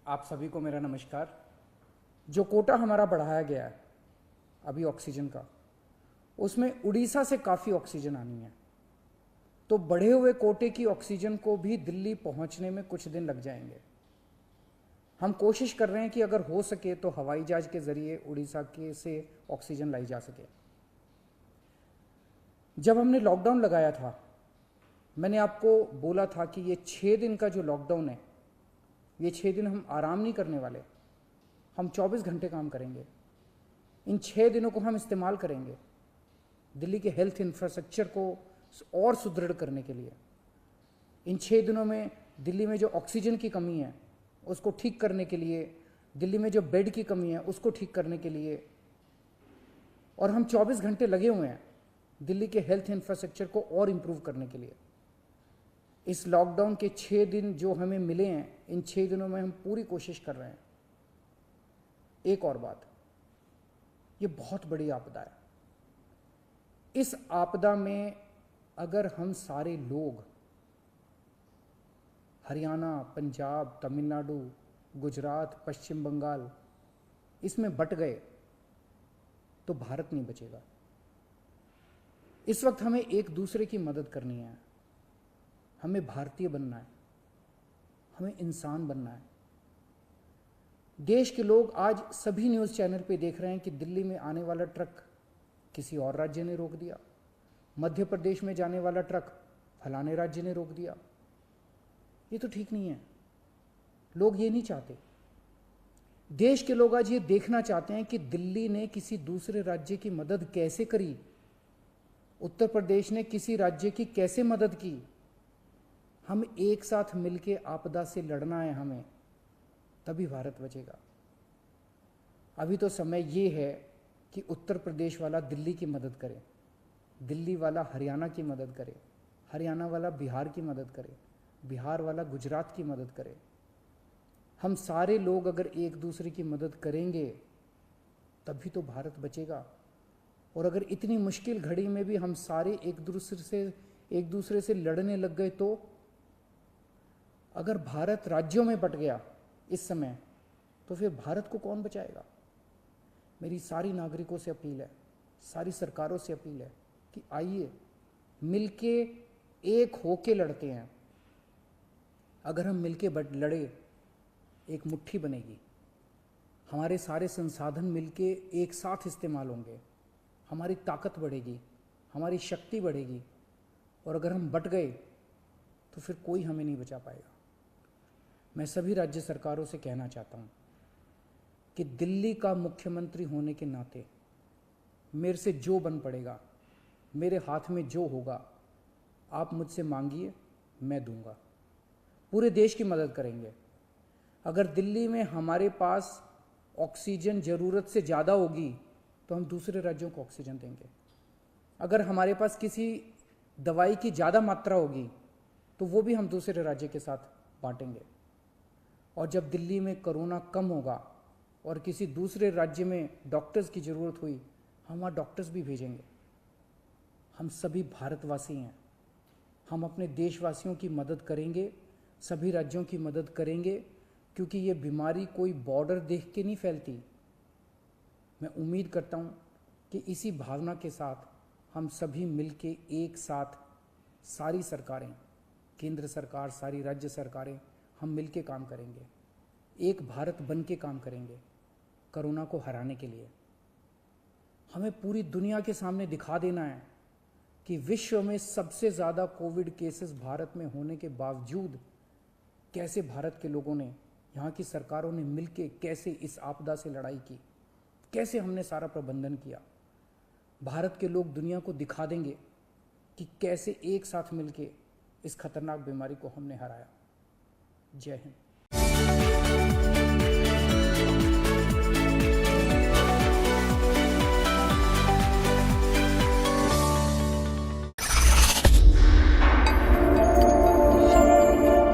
आप सभी को मेरा नमस्कार। जो कोटा हमारा बढ़ाया गया है अभी ऑक्सीजन का, उसमें उड़ीसा से काफ़ी ऑक्सीजन आनी है, तो बढ़े हुए कोटे की ऑक्सीजन को भी दिल्ली पहुंचने में कुछ दिन लग जाएंगे। हम कोशिश कर रहे हैं कि अगर हो सके तो हवाई जहाज के जरिए उड़ीसा के से ऑक्सीजन लाई जा सके। जब हमने लॉकडाउन लगाया था, मैंने आपको बोला था कि ये 6 दिन का जो लॉकडाउन है, ये 6 दिन हम आराम नहीं करने वाले, हम 24 घंटे काम करेंगे। इन 6 दिनों को हम इस्तेमाल करेंगे दिल्ली के हेल्थ इंफ्रास्ट्रक्चर को और सुदृढ़ करने के लिए। इन 6 दिनों में दिल्ली में जो ऑक्सीजन की कमी है उसको ठीक करने के लिए, दिल्ली में जो बेड की कमी है उसको ठीक करने के लिए, और हम 24 घंटे लगे हुए हैं दिल्ली के हेल्थ इंफ्रास्ट्रक्चर को और इम्प्रूव करने के लिए। इस लॉकडाउन के 6 दिन जो हमें मिले हैं, इन 6 दिनों में हम पूरी कोशिश कर रहे हैं। एक और बात, ये बहुत बड़ी आपदा है। इस आपदा में अगर हम सारे लोग हरियाणा, पंजाब, तमिलनाडु, गुजरात, पश्चिम बंगाल इसमें बट गए तो भारत नहीं बचेगा। इस वक्त हमें एक दूसरे की मदद करनी है। हमें भारतीय बनना है, हमें इंसान बनना है। देश के लोग आज सभी न्यूज़ चैनल पे देख रहे हैं कि दिल्ली में आने वाला ट्रक किसी और राज्य ने रोक दिया, मध्य प्रदेश में जाने वाला ट्रक फलाने राज्य ने रोक दिया। ये तो ठीक नहीं है। लोग ये नहीं चाहते। देश के लोग आज ये देखना चाहते हैं कि दिल्ली ने किसी दूसरे राज्य की मदद कैसे करी, उत्तर प्रदेश ने किसी राज्य की कैसे मदद की। हम एक साथ मिलके आपदा से लड़ना है हमें, तभी भारत बचेगा। अभी तो समय ये है कि उत्तर प्रदेश वाला दिल्ली की मदद करे, दिल्ली वाला हरियाणा की मदद करे, हरियाणा वाला बिहार की मदद करे, बिहार वाला गुजरात की मदद करे। हम सारे लोग अगर एक दूसरे की मदद करेंगे तभी तो भारत बचेगा। और अगर इतनी मुश्किल घड़ी में भी हम सारे एक दूसरे से लड़ने लग गए, तो अगर भारत राज्यों में बट गया इस समय, तो फिर भारत को कौन बचाएगा। मेरी सारी नागरिकों से अपील है, सारी सरकारों से अपील है कि आइए मिलके एक होके लड़ते हैं। अगर हम मिलके लड़े, एक मुट्ठी बनेगी, हमारे सारे संसाधन मिलके एक साथ इस्तेमाल होंगे, हमारी ताकत बढ़ेगी, हमारी शक्ति बढ़ेगी। और अगर हम बट गए तो फिर कोई हमें नहीं बचा पाएगा। मैं सभी राज्य सरकारों से कहना चाहता हूँ कि दिल्ली का मुख्यमंत्री होने के नाते मेरे से जो बन पड़ेगा, मेरे हाथ में जो होगा, आप मुझसे मांगिए, मैं दूंगा। पूरे देश की मदद करेंगे। अगर दिल्ली में हमारे पास ऑक्सीजन ज़रूरत से ज़्यादा होगी तो हम दूसरे राज्यों को ऑक्सीजन देंगे। अगर हमारे पास किसी दवाई की ज़्यादा मात्रा होगी तो वो भी हम दूसरे राज्य के साथ बांटेंगे। और जब दिल्ली में कोरोना कम होगा और किसी दूसरे राज्य में डॉक्टर्स की ज़रूरत हुई, हम वहाँ डॉक्टर्स भी भेजेंगे। हम सभी भारतवासी हैं, हम अपने देशवासियों की मदद करेंगे, सभी राज्यों की मदद करेंगे, क्योंकि ये बीमारी कोई बॉर्डर देख के नहीं फैलती। मैं उम्मीद करता हूँ कि इसी भावना के साथ हम सभी मिलके एक साथ, सारी सरकारें, केंद्र सरकार, सारी राज्य सरकारें, हम मिलके काम करेंगे, एक भारत बन के काम करेंगे कोरोना को हराने के लिए। हमें पूरी दुनिया के सामने दिखा देना है कि विश्व में सबसे ज़्यादा कोविड केसेस भारत में होने के बावजूद कैसे भारत के लोगों ने, यहाँ की सरकारों ने मिलके कैसे इस आपदा से लड़ाई की, कैसे हमने सारा प्रबंधन किया। भारत के लोग दुनिया को दिखा देंगे कि कैसे एक साथ मिलके इस खतरनाक बीमारी को हमने हराया। जय हिंद।